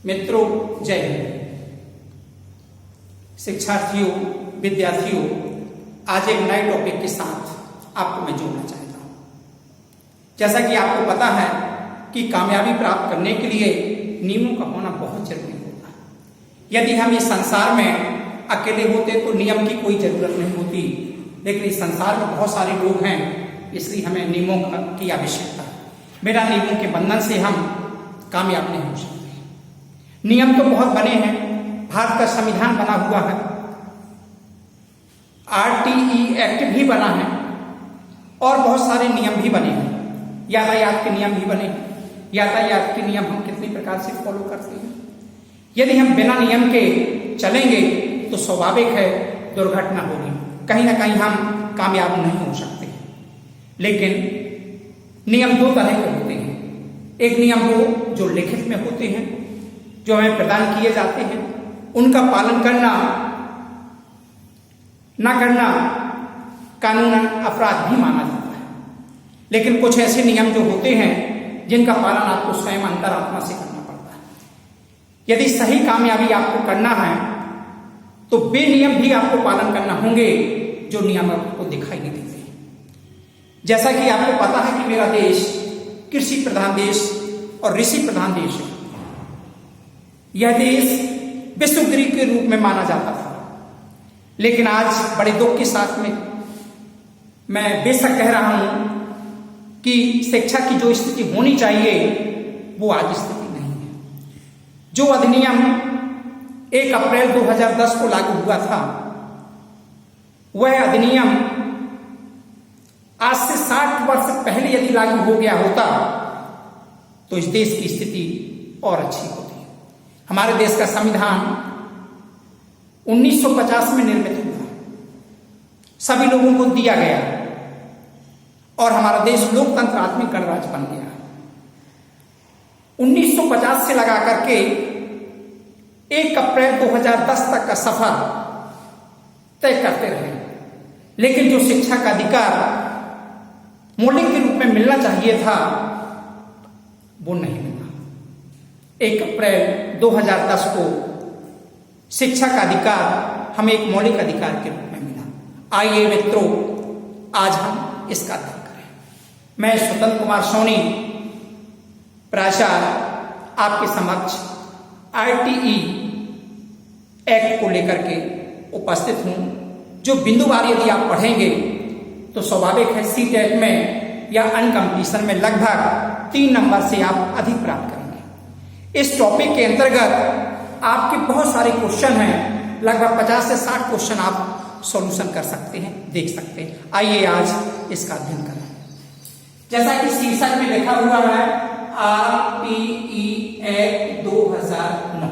मित्रों, जय हिंद। शिक्षार्थियों, विद्यार्थियों, आज एक नए टॉपिक के साथ आपको मैं जोड़ना चाहता हूं। जैसा कि आपको पता है कि कामयाबी प्राप्त करने के लिए नियमों का होना बहुत जरूरी होता है। यदि हम इस संसार में अकेले होते तो नियम की कोई जरूरत नहीं होती, लेकिन इस संसार में बहुत सारे लोग हैं, इसलिए हमें नियमों की आवश्यकता है। बिना नियमों के बंधन से हम कामयाब नहीं हो सकते। नियम तो बहुत बने हैं, भारत का संविधान बना हुआ है, RTE एक्ट भी बना है और बहुत सारे नियम भी बने हैं। यातायात के नियम भी बने हैं। यातायात के नियम हम कितनी प्रकार से फॉलो करते हैं। यदि हम बिना नियम के चलेंगे तो स्वाभाविक है दुर्घटना होगी, कहीं ना कहीं हम कामयाब नहीं हो सकते। लेकिन नियम दो तरह के होते हैं। एक नियम वो जो लिखित में होते हैं, जो हमें प्रदान किए जाते हैं, उनका पालन करना ना करना कानूनन अपराध भी माना जाता है। लेकिन कुछ ऐसे नियम जो होते हैं जिनका पालन आपको स्वयं अंतरात्मा से करना पड़ता है। यदि सही कामयाबी आपको करना है तो बेनियम भी आपको पालन करना होंगे, जो नियम आपको दिखाई नहीं देते। जैसा कि आपको पता है कि मेरा देश कृषि प्रधान देश और ऋषि प्रधान देश है। यह देश विश्वगुरु के रूप में माना जाता था, लेकिन आज बड़े दुख के साथ में मैं बेशक कह रहा हूं कि शिक्षा की जो स्थिति होनी चाहिए वो आज स्थिति नहीं है। जो अधिनियम 1 अप्रैल 2010 को लागू हुआ था, वह अधिनियम आज से 60 वर्ष पहले यदि लागू हो गया होता तो इस देश की स्थिति और अच्छी होती। हमारे देश का संविधान 1950 में निर्मित हुआ, सभी लोगों को दिया गया और हमारा देश लोकतंत्र आत्मिक गणराज्य बन गया। 1950 से लगा करके 1 अप्रैल 2010 तक का सफर तय करते रहे, लेकिन जो शिक्षा का अधिकार मौलिक के रूप में मिलना चाहिए था वो नहीं मिला। 1 अप्रैल 2010 को शिक्षा का अधिकार हमें एक मौलिक अधिकार के रूप में मिला। आइए मित्रों, आज हम इसका अध्ययन करें। मैं स्वतंत्र कुमार सोनी, प्राचार्य, आपके समक्ष RTE एक्ट को लेकर के उपस्थित हूं, जो बिंदुवार यदि आप पढ़ेंगे तो स्वाभाविक है CTET में या अनकम्प्लीशन में लगभग 3 नंबर से आप अधिक प्राप्त करेंगे। इस टॉपिक के अंतर्गत आपके बहुत सारे क्वेश्चन हैं, लगभग 50 से 60 क्वेश्चन आप सॉल्यूशन कर सकते हैं, देख सकते हैं। आइए आज इसका अध्ययन करें। जैसा कि शीर्षक में लिखा हुआ है RTE एक्ट 2009,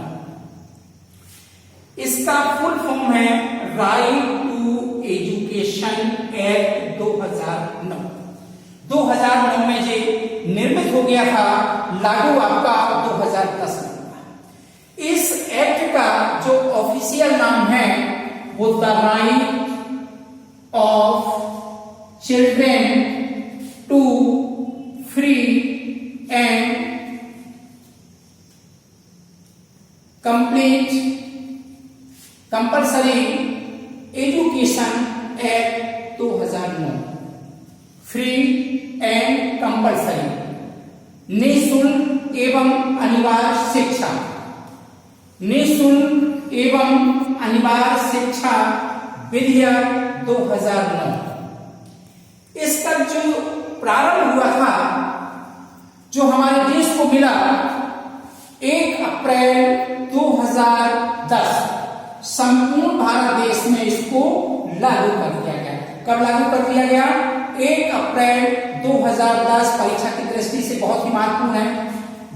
इसका फुल फॉर्म है राइट टू एजुकेशन एक्ट 2009। 2009 में ये निर्मित हो गया था, लागू आपका 2010 में। इस एक्ट का जो ऑफिशियल नाम है वो the right of children to free and complete compulsory education act 2009। Free and compulsory, निःशुल्क एवं अनिवार्य शिक्षा, निःशुल्क एवं अनिवार्य शिक्षा विधेयक 2009। इसका जो प्रारंभ हुआ था, जो हमारे देश को मिला 1 अप्रैल 2010, संपूर्ण भारत देश में इसको लागू कर दिया गया। कब लागू कर दिया गया? 1 अप्रैल 2010। परीक्षा की दृष्टि से बहुत ही महत्वपूर्ण है।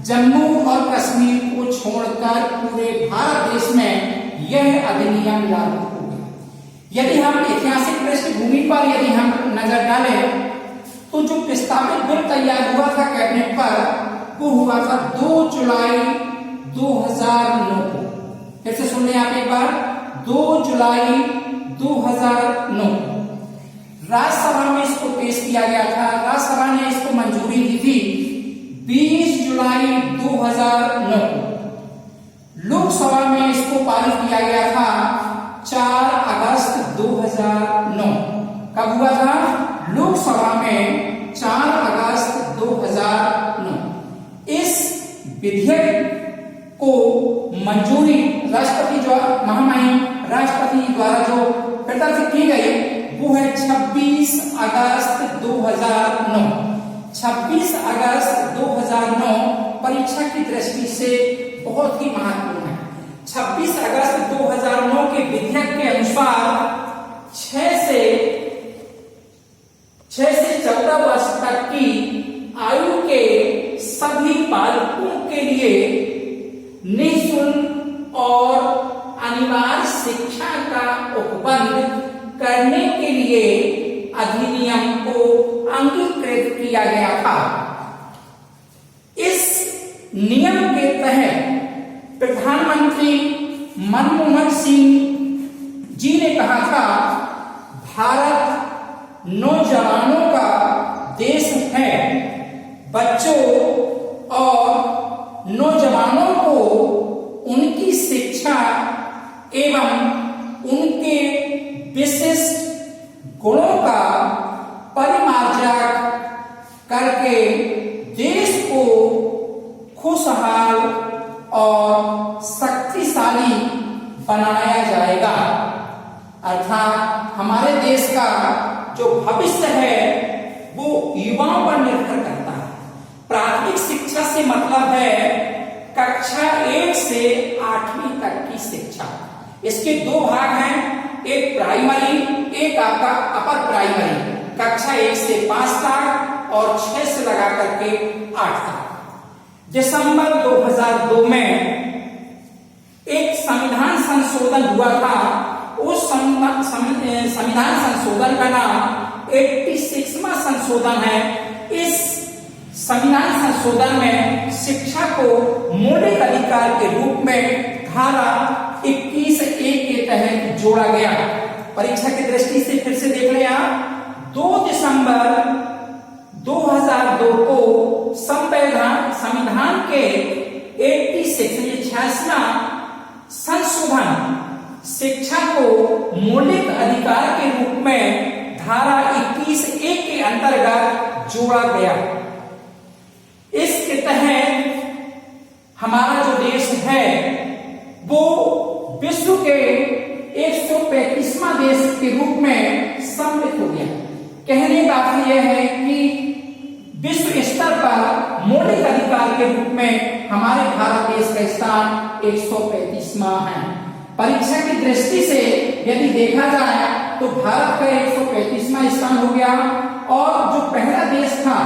जम्मू और कश्मीर को छोड़कर पूरे भारत देश में यह अधिनियम लागू हो गया। यदि हम ऐतिहासिक पृष्ठभूमि पर यदि हम नजर डालें तो जो प्रस्तावित बिल तैयार हुआ था कैबिनेट पर, वो हुआ था 2 जुलाई 2009 को। फिर से सुन लें आप एक बार, 2 जुलाई 2009 राज्यसभा में इसको पेश किया गया था। राज्यसभा ने इसको मंजूरी दी थी 20 जुलाई 2009। लोकसभा में इसको पारित किया गया था 4 अगस्त 2009। कब हुआ था? लोकसभा में 4 अगस्त 2009। इस विधेयक को मंजूरी राष्ट्रपति द्वारा जो प्रदत्त की गई वो है 26 अगस्त 2009। 26 अगस्त 2009 परीक्षा की दृष्टि से बहुत ही महत्वपूर्ण है। 26 अगस्त 2009 के विधेयक के अनुसार 6 से 14 वर्ष तक की आयु के सभी बालकों के लिए निःशुल्क और अनिवार्य शिक्षा का उपबंध करने के लिए अधिनियम को अंगीकृत किया गया था। इस नियम के तहत प्रधानमंत्री मनमोहन सिंह जी ने कहा था, भारत नौजवानों का देश है। बच्चों और नौजवानों को उनकी शिक्षा एवं उनके विशिष्ट गुणों का परिमार्जन करके देश को खुशहाल और शक्तिशाली बनाया जाएगा। अर्थात हमारे देश का जो भविष्य है वो युवाओं पर निर्भर करता है। प्राथमिक शिक्षा से मतलब है कक्षा 1 से 8वीं तक की शिक्षा। इसके 2 भाग हैं, एक प्राइमरी, एक आपका अपर प्राइमरी। कक्षा 1 से 5 तक और 6 से लगा करके 8 तक। दिसंबर 2002 में एक संविधान संशोधन हुआ था। उस संविधान संशोधन का नाम 86वां संशोधन है। इस संविधान संशोधन में शिक्षा को मौलिक अधिकार के रूप में धारा 21(a) के तहत जोड़ा गया। परीक्षा की दृष्टि से फिर से देख लें आप, 2 दिसंबर 2002 को संविधान के 86वां संशोधन शिक्षा को मौलिक अधिकार के रूप में धारा 21(a) के अंतर्गत जोड़ा गया। इसके तहत हमारा जो देश है वो विश्व के 135वां देश के रूप में सम्मिलित हो गया। कहने का अर्थ यह है कि विश्व स्तर पर मौलिक अधिकार के रूप में हमारे भारत देश का स्थान 135वां है। परीक्षा की दृष्टि से यदि देखा जाए तो भारत का 135वां स्थान हो गया। और जो पहला देश था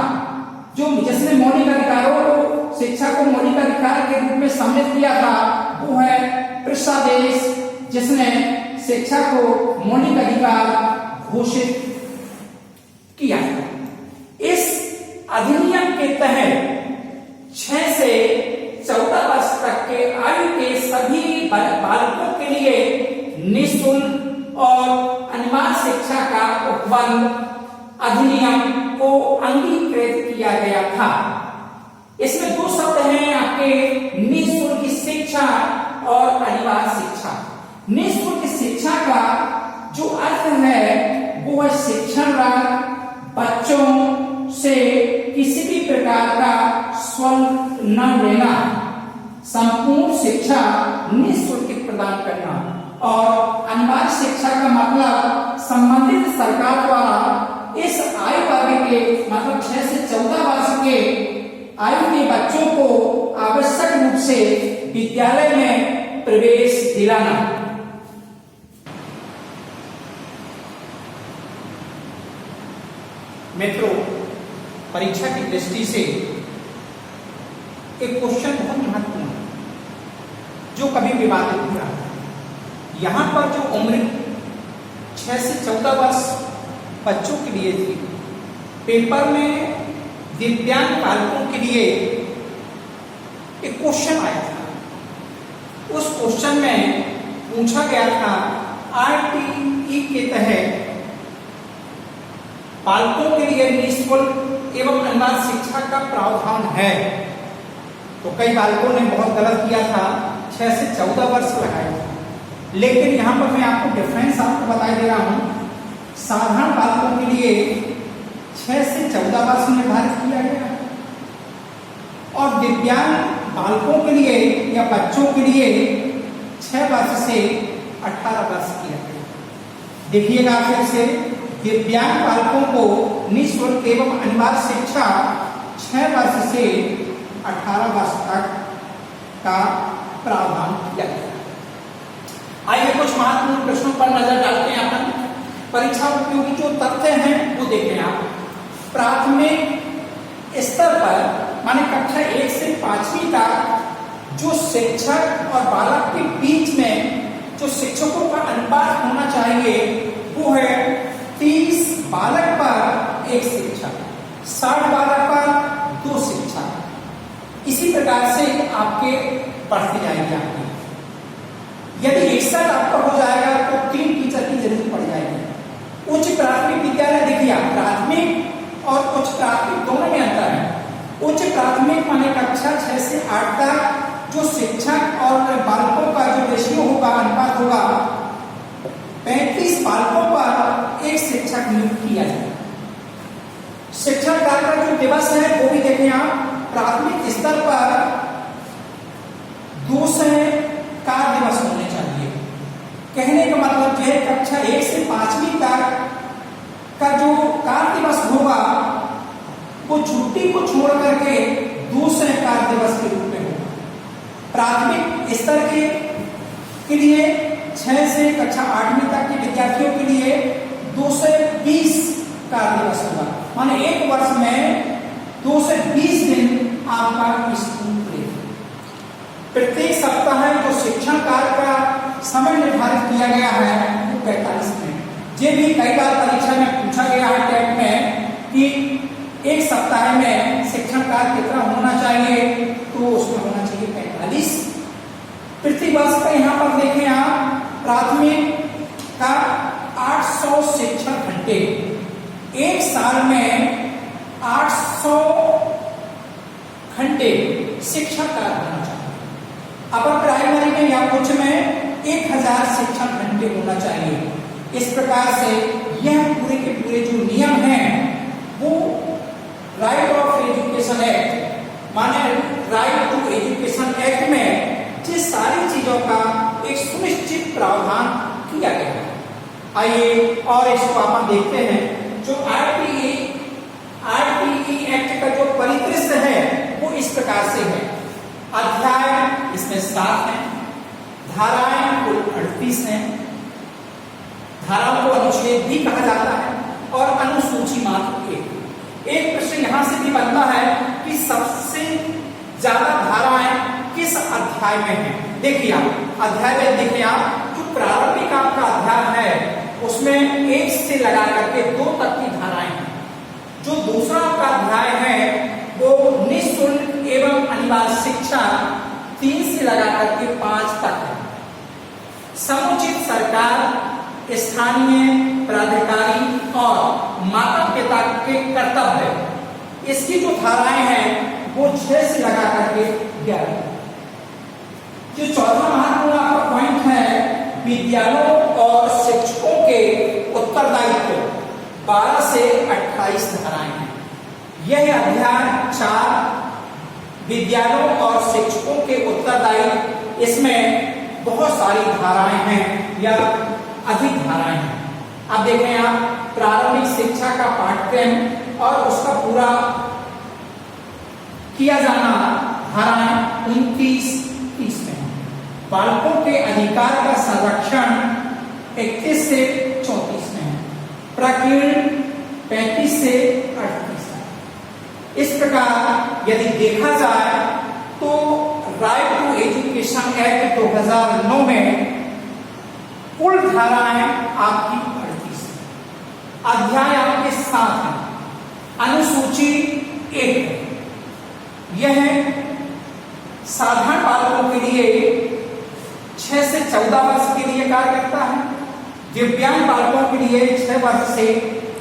जो जिसने मौलिक अधिकारों को, शिक्षा को मौलिक अधिकार के रूप में सम्मिलित किया था, वो है प्रिसा देश, जिसने शिक्षा को मौलिक अधिकार घोषित किया। इस अधिनियम के तहत 6 से 14 वर्ष तक के आयु के सभी बालकों के लिए निःशुल्क और अनिवार्य शिक्षा का उपबंध अधिनियम को अंगीकृत किया गया था। इसमें 2 शब्द हैं आपके, निःशुल्क शिक्षा और अनिवार्य शिक्षा। निःशुल्क शिक्षा का जो अर्थ है वो है शिक्षण बच्चों से किसी भी प्रकार का शुल्क न लेना, संपूर्ण शिक्षा निःशुल्क प्रदान करना। और अनिवार्य शिक्षा का मतलब संबंधित सरकार द्वारा इस आयु वर्ग के मतलब 6 से 14 वर्ष के आयु के बच्चों को आवश्यक रूप से विद्यालय में प्रवेश दिलाना। मित्रों, परीक्षा की दृष्टि से एक क्वेश्चन बहुत महत्वपूर्ण है जो कभी विवादित हो रहा है। यहां पर जो उम्र 6 से 14 वर्ष बच्चों के लिए थी, पेपर में दिव्यांग बालकों के लिए एक क्वेश्चन आया था। उस क्वेश्चन में पूछा गया था आरटीई के तहत बालकों के लिए निःशुल्क एवं अनिवार्य शिक्षा का प्रावधान है। तो कई बालकों ने बहुत गलत किया था, 6 से 14 वर्ष लगाएगा। लेकिन यहाँ पर मैं आपको डिफरेंस आपको बता दे रहा हूँ, साधारण बालकों के लिए 6 से 14 वर्ष निर्धारित किया गया और दिव्यांग बालकों के लिए या बच्चों के लिए 6 वर्ष से 18 वर्ष किया गया। देखिएगा फिर से, दिव्यांग बालकों को निःशुल्क एवं अनिवार्य शिक्षा 6 वर्ष से 18 वर्ष तक का प्रावधान किया गया। आइए कुछ महत्वपूर्ण प्रश्नों पर नजर डालते हैं अपन। परीक्षा उपयोगी जो तथ्य हैं वो देखें आप। प्राथमिक स्तर पर माने कक्षा 1 से 5वीं तक जो शिक्षक और बालक के बीच में जो शिक्षकों का अनुपात होना चाहिए वो है 30 बालक पर 1 शिक्षक, 60 बालक पर 2 शिक्षक। इसी प्रकार से आपके बढ़ती जाएगी आपकी। यदि 61 आपका हो जाएगा तो 3 टीचर की जरूरत पड़ जाएगी। उच्च प्राथमिक विद्यालय देखिए आप, प्राथमिक और उच्च प्राथमिक दोनों में अंतर है। उच्च प्राथमिक माने कक्षा 6 से 8 तक जो शिक्षक और बालकों का जो रेशियो होगा, अनुपात होगा, 35 बालकों पर 1 शिक्षक नियुक्त किया जाए। शिक्षक कार्य का जो दिवस है वो भी देखें आप, प्राथमिक स्तर पर 2 कार्य दिवस होने चाहिए। कहने का मतलब है कक्षा 1 से 5वीं तक का जो कार्य दिवस होगा वो छुट्टी को छोड़ करके दूसरे कार्य दिवस के रूप में होगा। प्राथमिक स्तर के लिए 6 से कक्षा 8वीं तक के विद्यार्थियों के लिए 220 कार्य दिवस होगा। माने एक वर्ष में 220 दिन आपका स्कूल खुलेगा। प्रत्येक सप्ताह जो शिक्षण कार्य का समय निर्धारित किया गया है वो 45 मिनट। ये भी कई बार परीक्षा में पूछा गया है टेट में कि एक सप्ताह में शिक्षण कार्य कितना होना चाहिए, तो उसमें होना चाहिए 45 प्रतिवर्ष का। यहाँ पर देखें आप, प्राथमिक का 800 शिक्षण घंटे, एक साल में 800 घंटे शिक्षण कार्य होना चाहिए। अपर प्राइमरी में या उच्च में 1000 शिक्षण घंटे होना चाहिए। इस प्रकार से यह पूरे के पूरे जो नियम हैं वो राइट ऑफ एजुकेशन एक्ट माने राइट टू एजुकेशन एक्ट में जिस सारी चीजों का एक सुनिश्चित प्रावधान किया गया है। आइए और इसको अपन देखते हैं। जो आरटीई एक्ट का जो परिदृश्य है वो इस प्रकार से है। अध्याय इसमें 7 है, धाराएं कुल 38 हैं। धाराओं को अनुच्छेद भी कहा जाता है और अनुसूची मात्र एक प्रश्न यहां से भी बनता है कि सबसे ज्यादा धाराएं किस अध्याय में है। देखिए आप अध्याय में देखिए आप, जो प्रारंभिक आपका अध्याय है उसमें 1 से लगा करके 2 तक की धाराएं हैं। जो दूसरा आपका अध्याय है वो निःशुल्क एवं अनिवार्य शिक्षा 3 से लगा करके 5 तक है। समुचित सरकार, स्थानीय प्राधिकारी और माता पिता के कर्तव्य, इसकी जो धाराएं हैं वो 6 से लगा करके 11। जो चौथा महत्वपूर्ण आपका पॉइंट है, विद्यालयों और शिक्षकों के उत्तरदायित्व 12 से 28 धाराएं हैं। यह अध्याय 4 विद्यालयों और शिक्षकों के उत्तरदायित्व, इसमें बहुत सारी धाराएं हैं या अधिक धाराएं हैं। अब देखें आप, प्रारंभिक शिक्षा का पाठ्यक्रम और उसका पूरा किया जाना धाराएं 29-30 में है। बालकों के अधिकार का संरक्षण 31 से 34 में है। प्रकीर्ण 35 से 38 है। इस प्रकार यदि देखा जाए तो राइट टू एजुकेशन एक्ट 2009 में कुल धाराएं आपकी 38 है। अध्याय आपके 7 है। अनुसूची 1 है। यह साधारण बालकों के लिए 6 से 14 वर्ष के लिए कार्य करता है। दिव्यांग बालकों के लिए 6 वर्ष से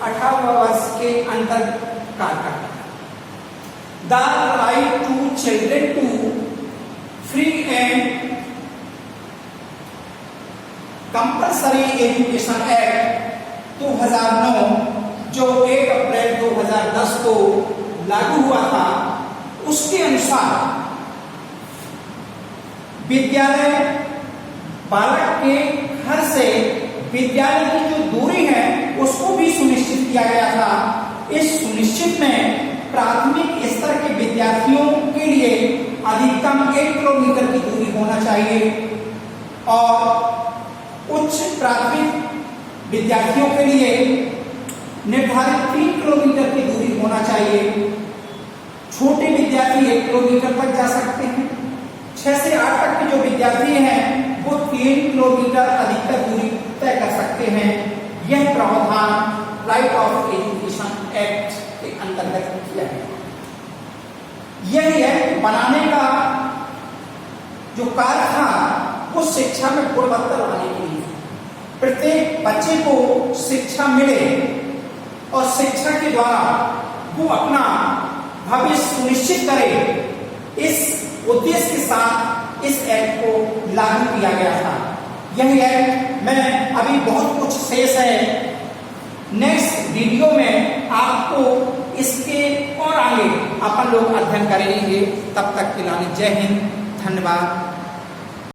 18 वर्ष के अंतर कार्य करता है। The right to children to free and compulsory education act 2009 जो 1 अप्रैल 2010 को लागू हुआ था, उसके अनुसार विद्यालय बालक के घर से विद्यालय की जो दूरी है उसको भी सुनिश्चित किया गया था। इस सुनिश्चित में प्राथमिक स्तर के विद्यार्थियों के लिए अधिकतम 1 किलोमीटर की दूरी होना चाहिए और उच्च प्राथमिक विद्यार्थियों के लिए निर्धारित 3 किलोमीटर की दूरी होना चाहिए। छोटे विद्यार्थी 1 किलोमीटर तक जा सकते हैं। 6 से 8 तक के जो विद्यार्थी हैं वो 3 किलोमीटर अधिकतर दूरी तय कर सकते हैं। यह प्रावधान राइट ऑफ एजुकेशन एक्ट के अंतर्गत किया है। यह एक्ट बनाने का जो कार्य था वो शिक्षा में गुणवत्ता लाने के लिए, प्रत्येक बच्चे को शिक्षा मिले और शिक्षा के द्वारा वो अपना भविष्य सुनिश्चित करे, इस उद्देश्य के साथ इस एक्ट को लागू किया गया था। यह एक्ट में अभी बहुत कुछ शेष है। नेक्स्ट वीडियो में आपको इसके और आगे अपन लोग अध्ययन करेंगे। तब तक के लिए जय हिंद, धन्यवाद।